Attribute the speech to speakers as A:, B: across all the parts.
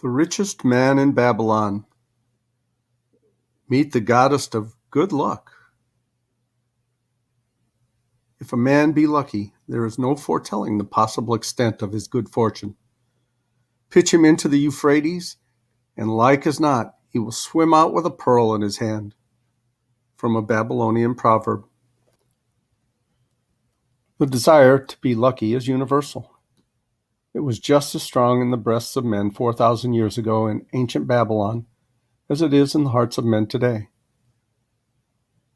A: The richest man in Babylon. Meet the goddess of good luck. If a man be lucky, there is no foretelling the possible extent of his good fortune. Pitch him into the Euphrates, and like as not, he will swim out with a pearl in his hand. From a Babylonian proverb. The desire to be lucky is universal. It was just as strong in the breasts of men 4,000 years ago in ancient Babylon as it is in the hearts of men today.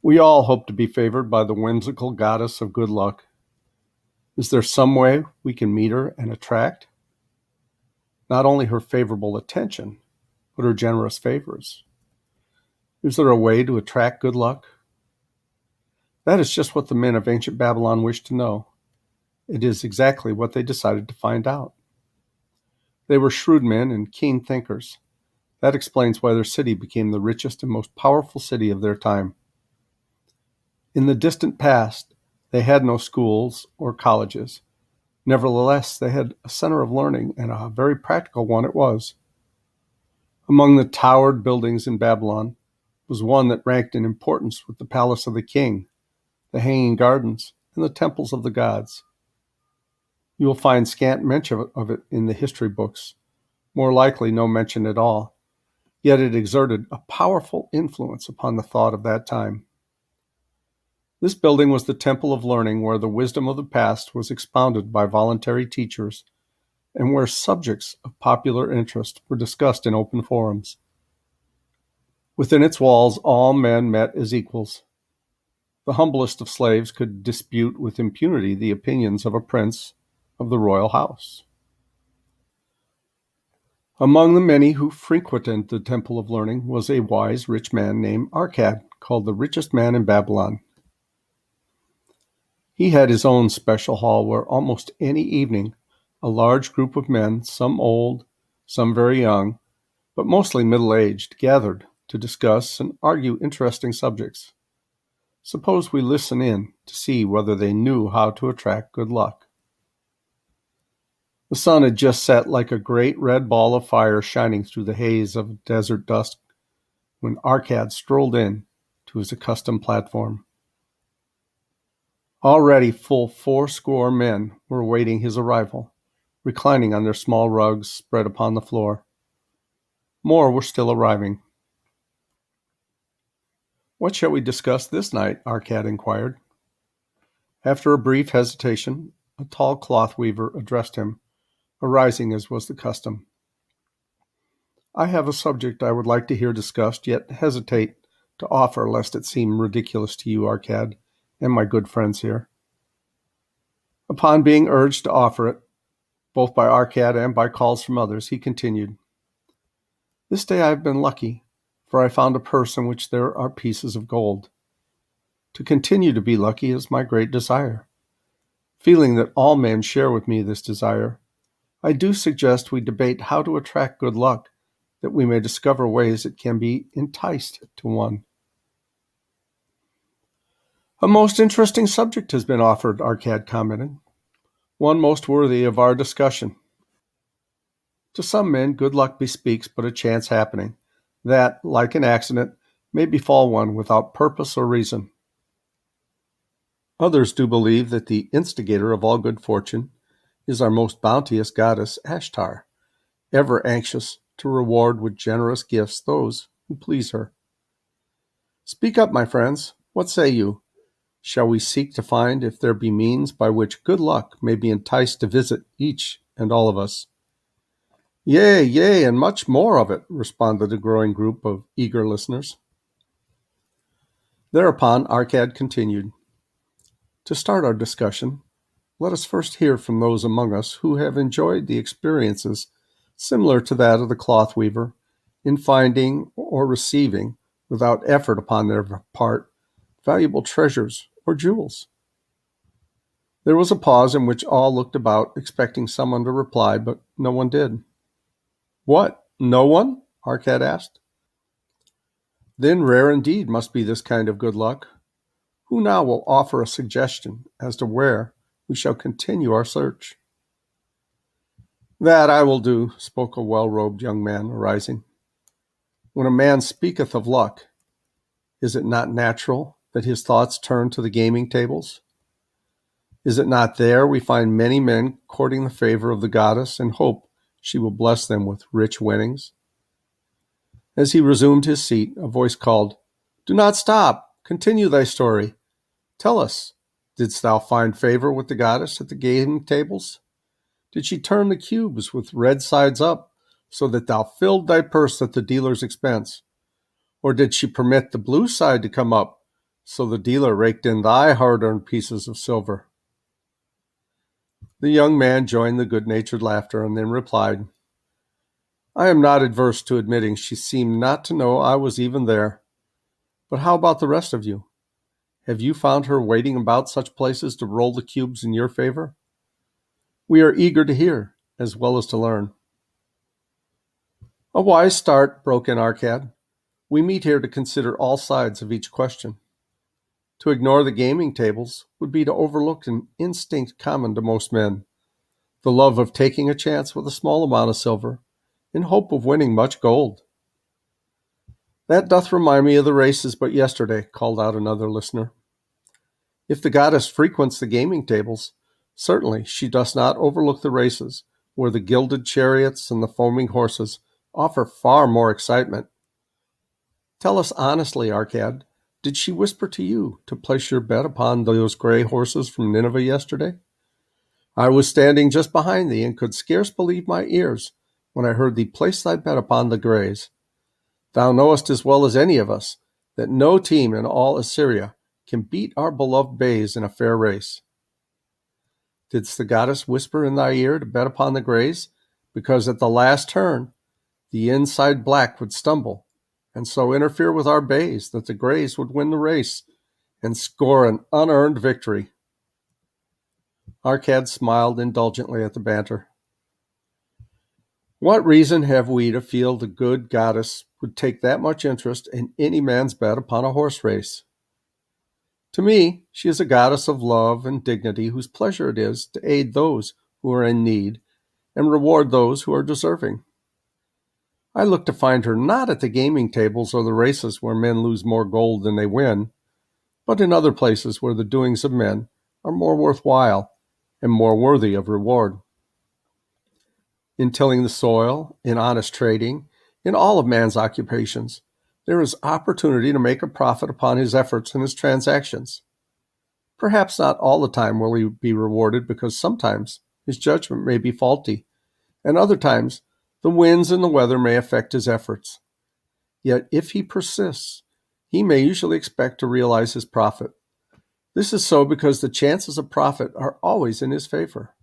A: We all hope to be favored by the whimsical goddess of good luck. Is there some way we can meet her and attract not only her favorable attention, but her generous favors? Is there a way to attract good luck? That is just what the men of ancient Babylon wished to know. It is exactly what they decided to find out. They were shrewd men and keen thinkers. That explains why their city became the richest and most powerful city of their time. In the distant past, they had no schools or colleges. Nevertheless, they had a center of learning, and a very practical one it was. Among the towered buildings in Babylon was one that ranked in importance with the palace of the king, the hanging gardens, and the temples of the gods. You will find scant mention of it in the history books, more likely no mention at all, yet it exerted a powerful influence upon the thought of that time. This building was the temple of learning where the wisdom of the past was expounded by voluntary teachers and where subjects of popular interest were discussed in open forums. Within its walls, all men met as equals. The humblest of slaves could dispute with impunity the opinions of a prince of the royal house. Among the many who frequented the Temple of Learning was a wise, rich man named Arcad, called the richest man in Babylon. He had his own special hall where almost any evening a large group of men, some old, some very young, but mostly middle-aged, gathered to discuss and argue interesting subjects. Suppose we listen in to see whether they knew how to attract good luck. The sun had just set like a great red ball of fire shining through the haze of desert dusk when Arcad strolled in to his accustomed platform. Already full 80 men were awaiting his arrival, reclining on their small rugs spread upon the floor. More were still arriving. "What shall we discuss this night?" Arcad inquired. After a brief hesitation, a tall cloth weaver addressed him, arising as was the custom. "I have a subject I would like to hear discussed, yet hesitate to offer lest it seem ridiculous to you, Arcad, and my good friends here." Upon being urged to offer it, both by Arcad and by calls from others, he continued, "This day I have been lucky, for I found a purse in which there are pieces of gold. To continue to be lucky is my great desire. Feeling that all men share with me this desire, I do suggest we debate how to attract good luck, that we may discover ways it can be enticed to one." "A most interesting subject has been offered," Arcad commented. "One most worthy of our discussion. To some men, good luck bespeaks but a chance happening, that, like an accident, may befall one without purpose or reason. Others do believe that the instigator of all good fortune is our most bounteous goddess, Ashtar, ever anxious to reward with generous gifts those who please her. Speak up, my friends. What say you? Shall we seek to find if there be means by which good luck may be enticed to visit each and all of us?" "Yea, yea, and much more of it," responded a growing group of eager listeners. Thereupon Arcad continued, "To start our discussion, let us first hear from those among us who have enjoyed the experiences similar to that of the cloth weaver in finding or receiving, without effort upon their part, valuable treasures or jewels." There was a pause in which all looked about, expecting someone to reply, but no one did. "What, no one?" Arcad asked. "Then rare indeed must be this kind of good luck. Who now will offer a suggestion as to where we shall continue our search?" That I will do, spoke a well-robed young man, arising. When a man speaketh of luck, is it not natural that his thoughts turn to the gaming tables? Is it not there we find many men courting the favor of the goddess in hope she will bless them with rich winnings? As he resumed his seat, a voice called, "Do not stop! Continue thy story. Tell us, didst thou find favor with the goddess at the gaming tables? Did she turn the cubes with red sides up, so that thou filled thy purse at the dealer's expense? Or did she permit the blue side to come up, so the dealer raked in thy hard-earned pieces of silver?" The young man joined the good-natured laughter and then replied, "I am not adverse to admitting she seemed not to know I was even there. But how about the rest of you? Have you found her waiting about such places to roll the cubes in your favor? We are eager to hear, as well as to learn." "A wise start," broke in Arcad. "We meet here to consider all sides of each question. To ignore the gaming tables would be to overlook an instinct common to most men, the love of taking a chance with a small amount of silver, in hope of winning much gold." "That doth remind me of the races but yesterday," called out another listener. "If the goddess frequents the gaming tables, certainly she does not overlook the races, where the gilded chariots and the foaming horses offer far more excitement. Tell us honestly, Arcad, did she whisper to you to place your bet upon those gray horses from Nineveh yesterday? I was standing just behind thee and could scarce believe my ears when I heard thee place thy bet upon the grays. Thou knowest as well as any of us that no team in all Assyria can beat our beloved bays in a fair race. Didst the goddess whisper in thy ear to bet upon the grays, because at the last turn the inside black would stumble, and so interfere with our bays that the grays would win the race and score an unearned victory?" Arcad smiled indulgently at the banter. "What reason have we to feel the good goddess would take that much interest in any man's bet upon a horse race? To me, she is a goddess of love and dignity whose pleasure it is to aid those who are in need and reward those who are deserving. I look to find her not at the gaming tables or the races where men lose more gold than they win, but in other places where the doings of men are more worthwhile and more worthy of reward. In tilling the soil, in honest trading, in all of man's occupations, there is opportunity to make a profit upon his efforts and his transactions. Perhaps not all the time will he be rewarded, because sometimes his judgment may be faulty, and other times the winds and the weather may affect his efforts. Yet if he persists, he may usually expect to realize his profit. This is so because the chances of profit are always in his favor.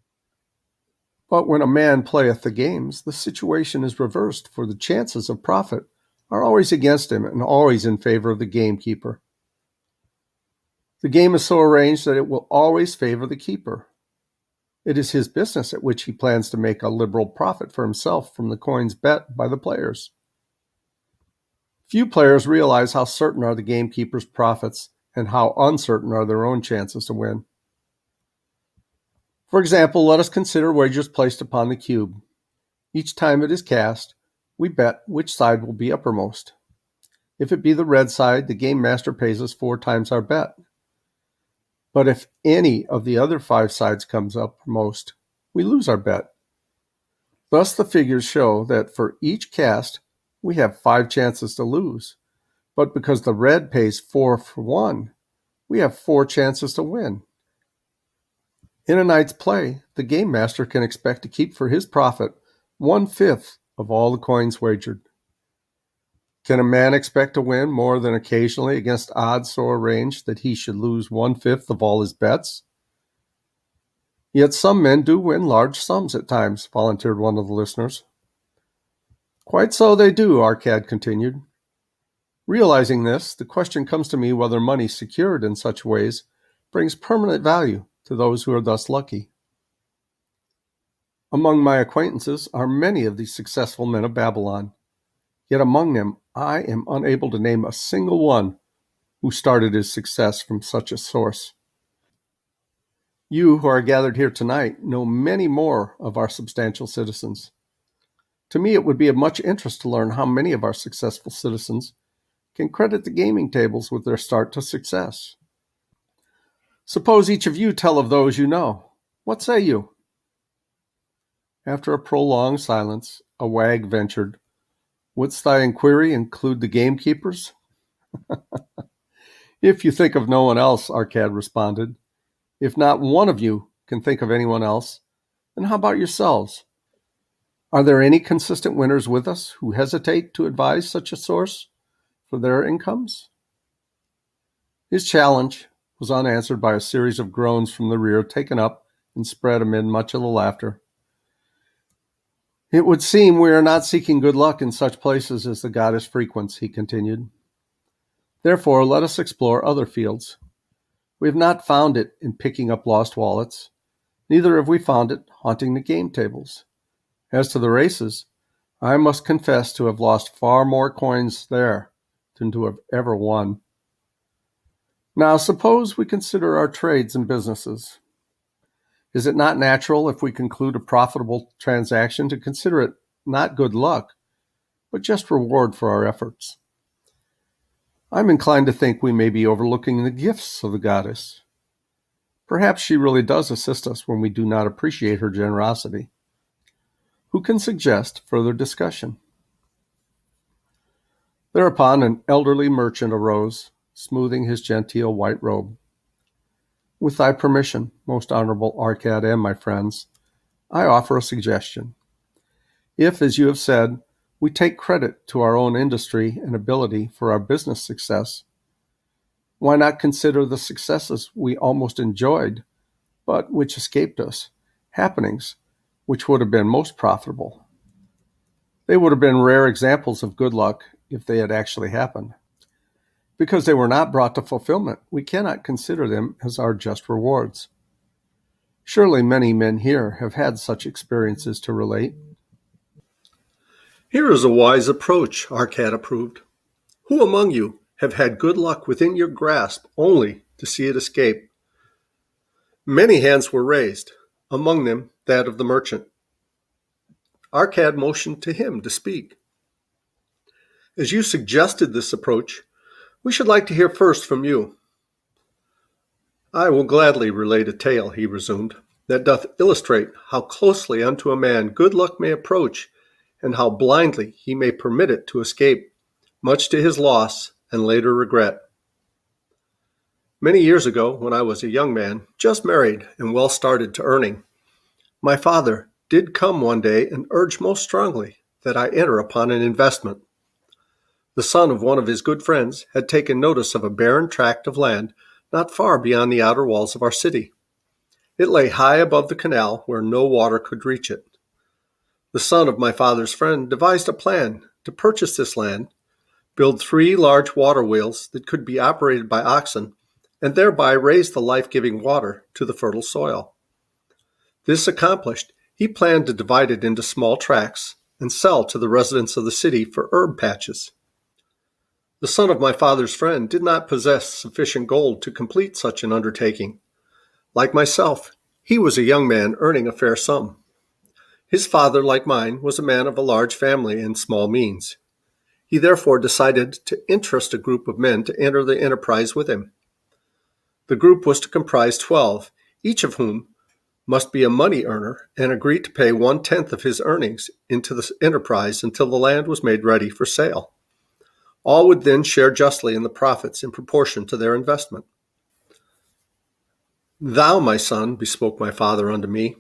A: But when a man playeth the games, the situation is reversed, for the chances of profit are always against him and always in favor of the gamekeeper. The game is so arranged that it will always favor the keeper. It is his business at which he plans to make a liberal profit for himself from the coins bet by the players. Few players realize how certain are the gamekeeper's profits and how uncertain are their own chances to win. For example, let us consider wagers placed upon the cube. Each time it is cast, we bet which side will be uppermost. If it be the red side, the game master pays us 4 times our bet. But if any of the other 5 sides comes uppermost, we lose our bet. Thus the figures show that for each cast, we have 5 chances to lose. But because the red pays 4 for 1, we have 4 chances to win. In a night's play, the game master can expect to keep for his profit 1/5 of all the coins wagered. Can a man expect to win more than occasionally against odds so arranged that he should lose 1/5 of all his bets? Yet some men do win large sums at times, volunteered one of the listeners. Quite so they do, Arcad continued. Realizing this, the question comes to me whether money secured in such ways brings permanent value to those who are thus lucky. Among my acquaintances are many of these successful men of Babylon, yet among them I am unable to name a single one who started his success from such a source. You who are gathered here tonight know many more of our substantial citizens. To me, it would be of much interest to learn how many of our successful citizens can credit the gaming tables with their start to success. Suppose each of you tell of those you know. What say you?" After a prolonged silence, a wag ventured, "Wouldst thy inquiry include the gamekeepers?" "If you think of no one else," Arcad responded. "If not one of you can think of anyone else, then how about yourselves? Are there any consistent winners with us who hesitate to advise such a source for their incomes?" His challenge was unanswered by a series of groans from the rear, taken up and spread amid much of the laughter. "It would seem we are not seeking good luck in such places as the goddess frequents," he continued. "Therefore, let us explore other fields. We have not found it in picking up lost wallets, neither have we found it haunting the game tables. As to the races, I must confess to have lost far more coins there than to have ever won. Now, suppose we consider our trades and businesses. Is it not natural, if we conclude a profitable transaction, to consider it not good luck, but just reward for our efforts? I'm inclined to think we may be overlooking the gifts of the goddess. Perhaps she really does assist us when we do not appreciate her generosity. Who can suggest further discussion?" Thereupon an elderly merchant arose, smoothing his genteel white robe. "With thy permission, most honorable Arcad and my friends, I offer a suggestion. If, as you have said, we take credit to our own industry and ability for our business success, why not consider the successes we almost enjoyed, but which escaped us, happenings which would have been most profitable? They would have been rare examples of good luck if they had actually happened. Because they were not brought to fulfillment, we cannot consider them as our just rewards. Surely many men here have had such experiences to relate."
B: "Here is a wise approach," Arcad approved. "Who among you have had good luck within your grasp only to see it escape?" Many hands were raised, among them that of the merchant. Arcad motioned to him to speak. "As you suggested this approach, we should like to hear first from you." "I will gladly relate a tale," he resumed, "that doth illustrate how closely unto a man good luck may approach, and how blindly he may permit it to escape, much to his loss and later regret. Many years ago, when I was a young man, just married and well started to earning, my father did come one day and urge most strongly that I enter upon an investment. The son of one of his good friends had taken notice of a barren tract of land not far beyond the outer walls of our city. It lay high above the canal where no water could reach it. The son of my father's friend devised a plan to purchase this land, build 3 large water wheels that could be operated by oxen, and thereby raise the life-giving water to the fertile soil. This accomplished, he planned to divide it into small tracts and sell to the residents of the city for herb patches. The son of my father's friend did not possess sufficient gold to complete such an undertaking. Like myself, he was a young man earning a fair sum. His father, like mine, was a man of a large family and small means. He therefore decided to interest a group of men to enter the enterprise with him. The group was to comprise 12, each of whom must be a money earner and agree to pay 1/10 of his earnings into the enterprise until the land was made ready for sale. All would then share justly in the profits in proportion to their investment. "Thou, my son," bespoke my father unto me,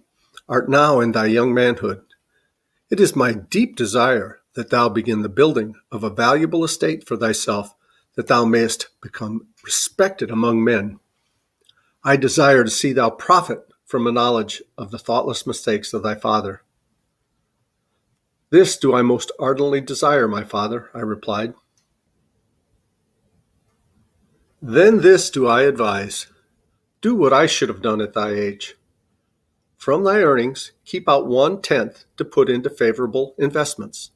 B: "art now in thy young manhood. It is my deep desire that thou begin the building of a valuable estate for thyself, that thou mayest become respected among men. I desire to see thou profit from a knowledge of the thoughtless mistakes of thy father." "This do I most ardently desire, my father," I replied. "Then this do I advise. Do what I should have done at thy age. From thy earnings, keep out 1/10 to put into favorable investments.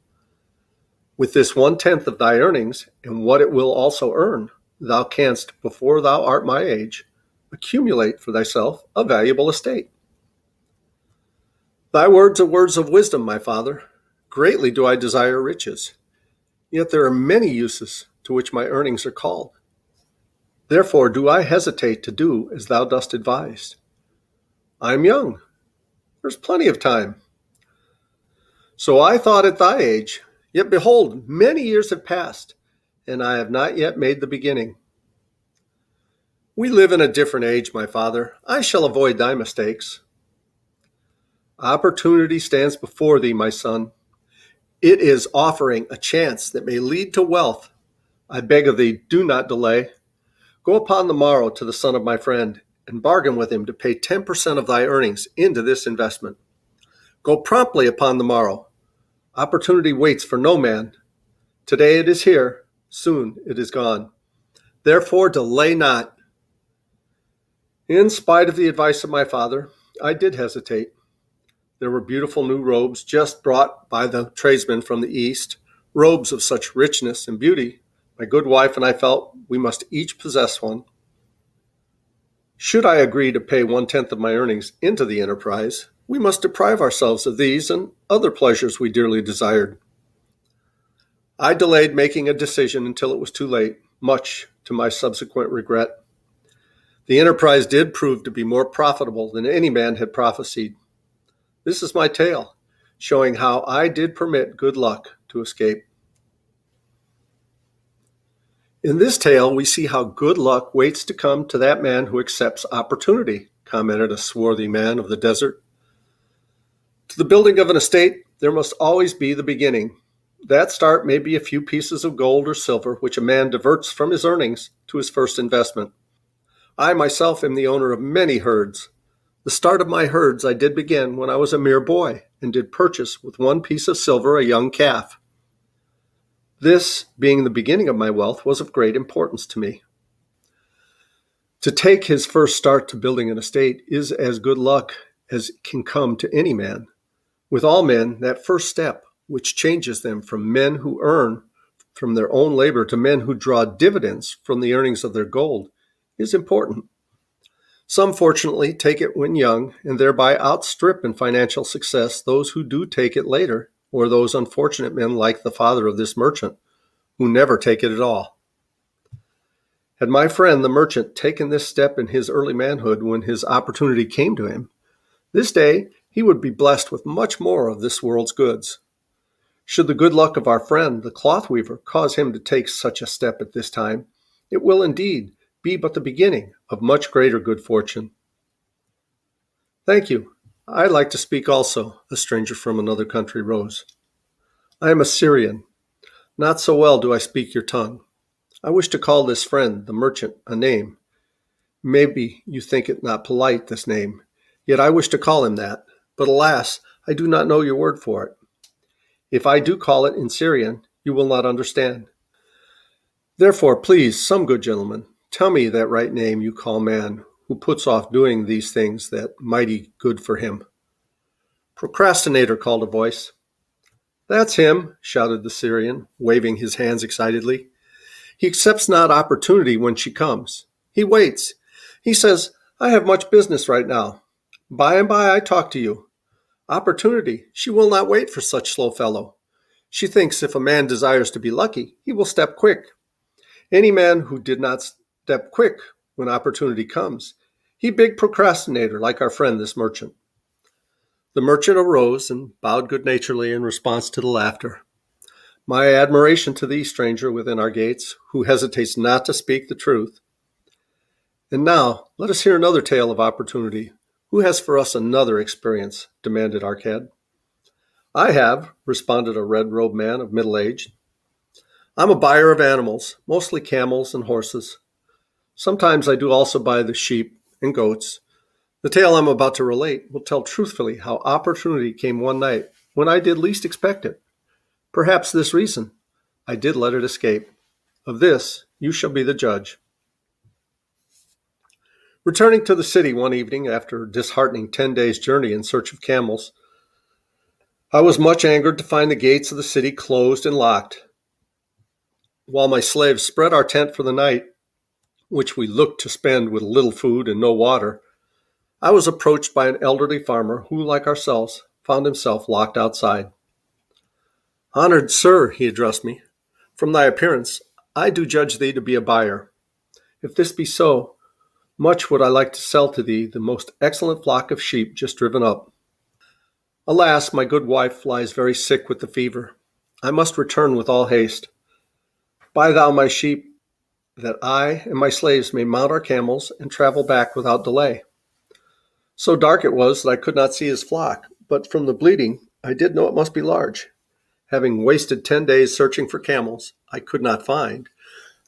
B: With this 1/10 of thy earnings, and what it will also earn, thou canst, before thou art my age, accumulate for thyself a valuable estate. Thy words are words of wisdom, my father. Greatly do I desire riches, yet there are many uses to which my earnings are called. Therefore do I hesitate to do as thou dost advise. I am young. There's plenty of time. So I thought at thy age, yet behold, many years have passed, and I have not yet made the beginning. We live in a different age, my father. I shall avoid thy mistakes. Opportunity stands before thee, my son. It is offering a chance that may lead to wealth. I beg of thee, do not delay. Go upon the morrow to the son of my friend, and bargain with him to pay 10% of thy earnings into this investment. Go promptly upon the morrow. Opportunity waits for no man. Today it is here, soon it is gone. Therefore delay not. In spite of the advice of my father, I did hesitate. There were beautiful new robes just brought by the tradesmen from the east, robes of such richness and beauty. My good wife and I felt we must each possess one. Should I agree to pay 1/10 of my earnings into the enterprise, we must deprive ourselves of these and other pleasures we dearly desired. I delayed making a decision until it was too late, much to my subsequent regret. The enterprise did prove to be more profitable than any man had prophesied. This is my tale, showing how I did permit good luck to escape. In this tale, we see how good luck waits to come to that man who accepts opportunity, commented a swarthy man of the desert. To the building of an estate, there must always be the beginning. That start may be a few pieces of gold or silver, which a man diverts from his earnings to his first investment. I myself am the owner of many herds. The start of my herds I did begin when I was a mere boy, and did purchase with one piece of silver a young calf. This, being the beginning of my wealth, was of great importance to me. To take his first start to building an estate is as good luck as can come to any man. With all men, that first step, which changes them from men who earn from their own labor to men who draw dividends from the earnings of their gold, is important. Some fortunately take it when young and thereby outstrip in financial success those who do take it later, or those unfortunate men like the father of this merchant, who never take it at all. Had my friend the merchant taken this step in his early manhood when his opportunity came to him, this day he would be blessed with much more of this world's goods. Should the good luck of our friend, the cloth weaver, cause him to take such a step at this time, it will indeed be but the beginning of much greater good fortune. Thank you. I'd like to speak also, a stranger from another country rose. I am a Syrian. Not so well do I speak your tongue. I wish to call this friend, the merchant, a name. Maybe you think it not polite, this name, yet I wish to call him that. But alas, I do not know your word for it. If I do call it in Syrian, you will not understand. Therefore, please, some good gentleman, tell me that right name you call man, who puts off doing these things that mighty good for him. Procrastinator, called a voice. That's him, shouted the Syrian, waving his hands excitedly. He accepts not opportunity when she comes. He waits. He says, I have much business right now. By and by I talk to you. Opportunity, she will not wait for such slow fellow. She thinks if a man desires to be lucky, he will step quick. Any man who did not step quick when opportunity comes, he big procrastinator like our friend this merchant. The merchant arose and bowed good-naturedly in response to the laughter. My admiration to thee, stranger within our gates, who hesitates not to speak the truth. And now, let us hear another tale of opportunity. Who has for us another experience? Demanded Arcad. I have, responded a red-robed man of middle age. I'm a buyer of animals, mostly camels and horses. Sometimes I do also buy the sheep and goats. The tale I'm about to relate will tell truthfully how opportunity came one night when I did least expect it. Perhaps this reason I did let it escape. Of this you shall be the judge. Returning to the city one evening after a disheartening 10 days' journey in search of camels, I was much angered to find the gates of the city closed and locked. While my slaves spread our tent for the night, which we looked to spend with little food and no water, I was approached by an elderly farmer who, like ourselves, found himself locked outside. "Honored sir," he addressed me, "from thy appearance, I do judge thee to be a buyer. If this be so, much would I like to sell to thee the most excellent flock of sheep just driven up. Alas, my good wife lies very sick with the fever. I must return with all haste. Buy thou my sheep, that I and my slaves may mount our camels and travel back without delay." So dark it was that I could not see his flock, but from the bleating I did know it must be large. Having wasted 10 days searching for camels I could not find,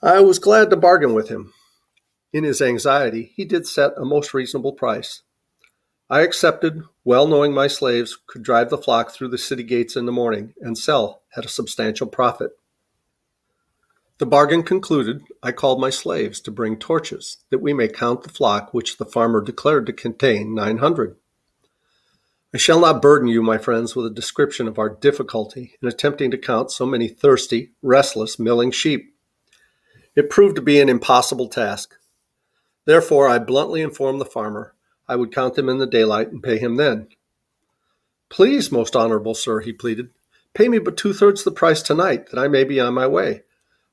B: I was glad to bargain with him. In his anxiety, he did set a most reasonable price. I accepted, well knowing my slaves could drive the flock through the city gates in the morning and sell at a substantial profit. The bargain concluded, I called my slaves to bring torches, that we may count the flock which the farmer declared to contain 900. I shall not burden you, my friends, with a description of our difficulty in attempting to count so many thirsty, restless, milling sheep. It proved to be an impossible task. Therefore, I bluntly informed the farmer I would count them in the daylight and pay him then. "Please, most honorable sir," he pleaded, "pay me but two-thirds the price tonight, that I may be on my way.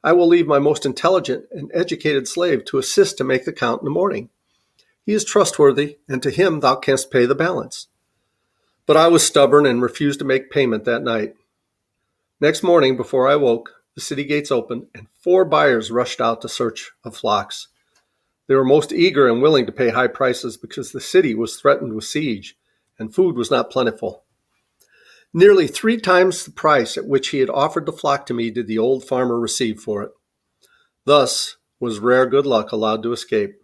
B: I will leave my most intelligent and educated slave to assist to make the count in the morning. He is trustworthy, and to him thou canst pay the balance." But I was stubborn and refused to make payment that night. Next morning, before I woke, the city gates opened, and 4 buyers rushed out to search of flocks. They were most eager and willing to pay high prices because the city was threatened with siege, and food was not plentiful. Nearly 3 times the price at which he had offered the flock to me did the old farmer receive for it. Thus was rare good luck allowed to escape.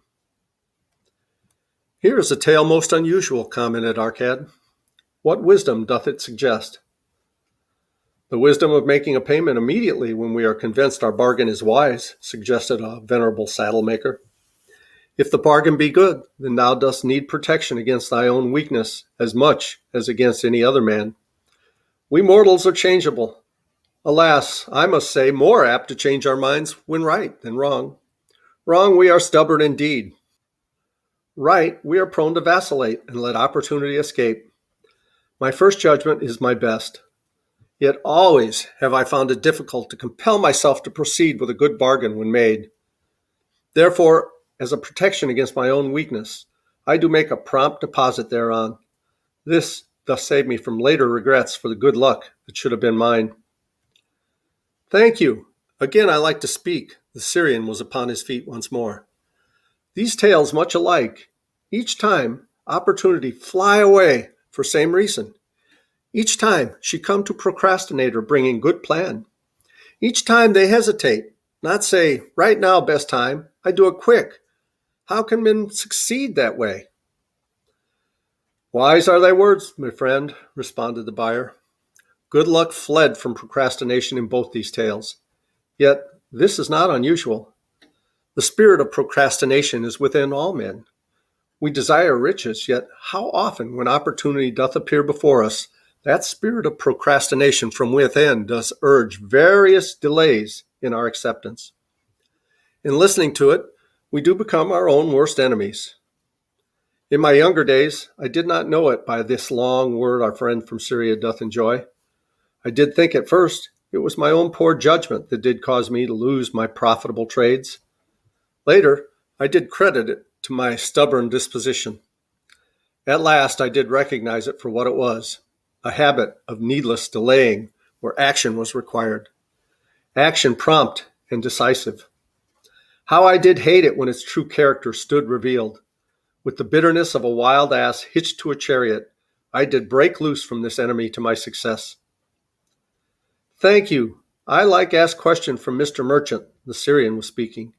B: "Here is a tale most unusual," commented Arcad. "What wisdom doth it suggest?" "The wisdom of making a payment immediately when we are convinced our bargain is wise," suggested a venerable saddle maker. "If the bargain be good, then thou dost need protection against thy own weakness as much as against any other man. We mortals are changeable. Alas, I must say, more apt to change our minds when right than wrong. Wrong, we are stubborn indeed. Right, we are prone to vacillate and let opportunity escape. My first judgment is my best. Yet always have I found it difficult to compel myself to proceed with a good bargain when made. Therefore, as a protection against my own weakness, I do make a prompt deposit thereon. This doth save me from later regrets for the good luck that should have been mine." "Thank you. Again I like to speak." The Syrian was upon his feet once more. "These tales much alike. Each time, opportunity fly away for same reason. Each time she come to procrastinator bringing good plan. Each time they hesitate, not say, right now, best time, I do it quick. How can men succeed that way?" "Wise are thy words, my friend," responded the buyer. "Good luck fled from procrastination in both these tales. Yet this is not unusual. The spirit of procrastination is within all men. We desire riches, yet how often, when opportunity doth appear before us, that spirit of procrastination from within does urge various delays in our acceptance. In listening to it, we do become our own worst enemies. In my younger days, I did not know it by this long word our friend from Syria doth enjoy. I did think at first it was my own poor judgment that did cause me to lose my profitable trades. Later, I did credit it to my stubborn disposition. At last, I did recognize it for what it was, a habit of needless delaying where action was required. Action prompt and decisive. How I did hate it when its true character stood revealed. With the bitterness of a wild ass hitched to a chariot, I did break loose from this enemy to my success. "Thank you. I like ask question from Mr. Merchant," the Syrian was speaking.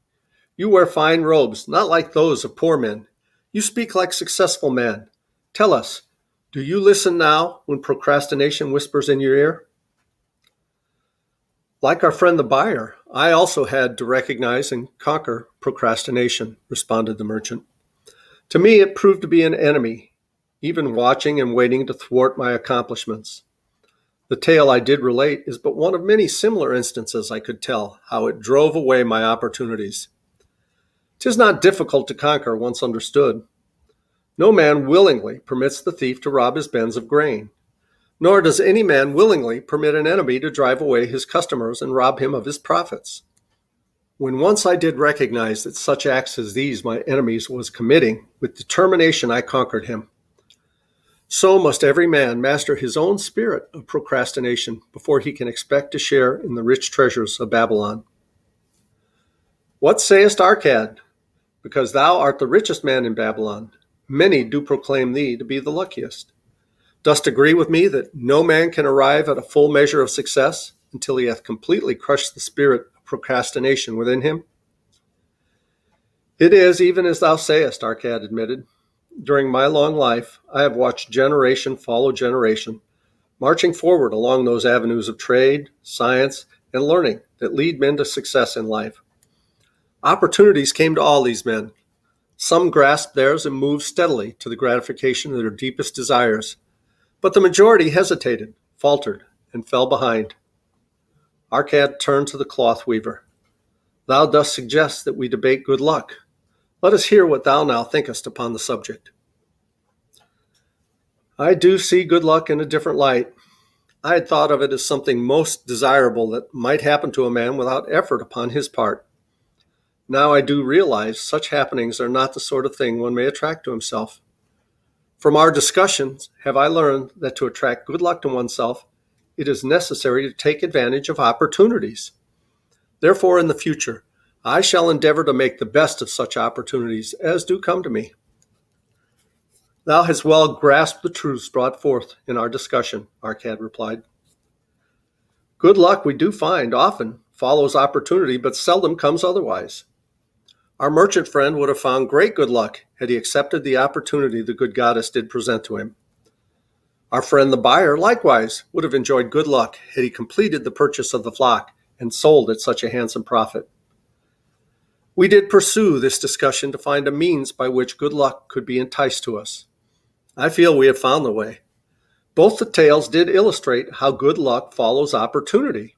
B: "You wear fine robes, not like those of poor men. You speak like successful men. Tell us, do you listen now when procrastination whispers in your ear?" "Like our friend the buyer, I also had to recognize and conquer procrastination," responded the merchant. "To me, it proved to be an enemy, even watching and waiting to thwart my accomplishments. The tale I did relate is but one of many similar instances I could tell how it drove away my opportunities. 'Tis not difficult to conquer once understood. No man willingly permits the thief to rob his bins of grain, nor does any man willingly permit an enemy to drive away his customers and rob him of his profits. When once I did recognize that such acts as these my enemies was committing, with determination I conquered him. So must every man master his own spirit of procrastination before he can expect to share in the rich treasures of Babylon. What sayest, Arcad? Because thou art the richest man in Babylon, many do proclaim thee to be the luckiest. Dost agree with me that no man can arrive at a full measure of success until he hath completely crushed the spirit of procrastination within him? It is even as thou sayest, Arcad admitted. During my long life, I have watched generation follow generation, marching forward along those avenues of trade, science, and learning that lead men to success in life. Opportunities came to all these men. Some grasped theirs and moved steadily to the gratification of their deepest desires, but the majority hesitated, faltered, and fell behind. Arcad turned to the cloth weaver. Thou dost suggest that we debate good luck. Let us hear what thou now thinkest upon the subject. I do see good luck in a different light. I had thought of it as something most desirable that might happen to a man without effort upon his part. Now I do realize such happenings are not the sort of thing one may attract to himself. From our discussions have I learned that to attract good luck to oneself, it is necessary to take advantage of opportunities. Therefore, in the future, I shall endeavor to make the best of such opportunities as do come to me. Thou hast well grasped the truths brought forth in our discussion, Arcad replied. Good luck, we do find, often follows opportunity, but seldom comes otherwise. Our merchant friend would have found great good luck had he accepted the opportunity the good goddess did present to him. Our friend the buyer, likewise, would have enjoyed good luck had he completed the purchase of the flock and sold at such a handsome profit. We did pursue this discussion to find a means by which good luck could be enticed to us. I feel we have found the way. Both the tales did illustrate how good luck follows opportunity.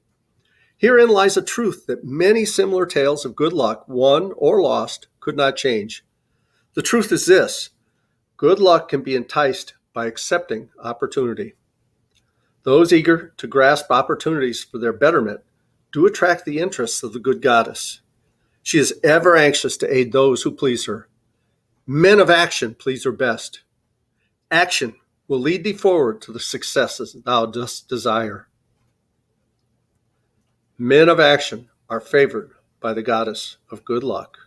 B: Herein lies a truth that many similar tales of good luck, won or lost, could not change. The truth is this: good luck can be enticed by accepting opportunity. Those eager to grasp opportunities for their betterment do attract the interests of the good goddess. She is ever anxious to aid those who please her. Men of action please her best. Action will lead thee forward to the successes thou dost desire. Men of action are favored by the goddess of good luck.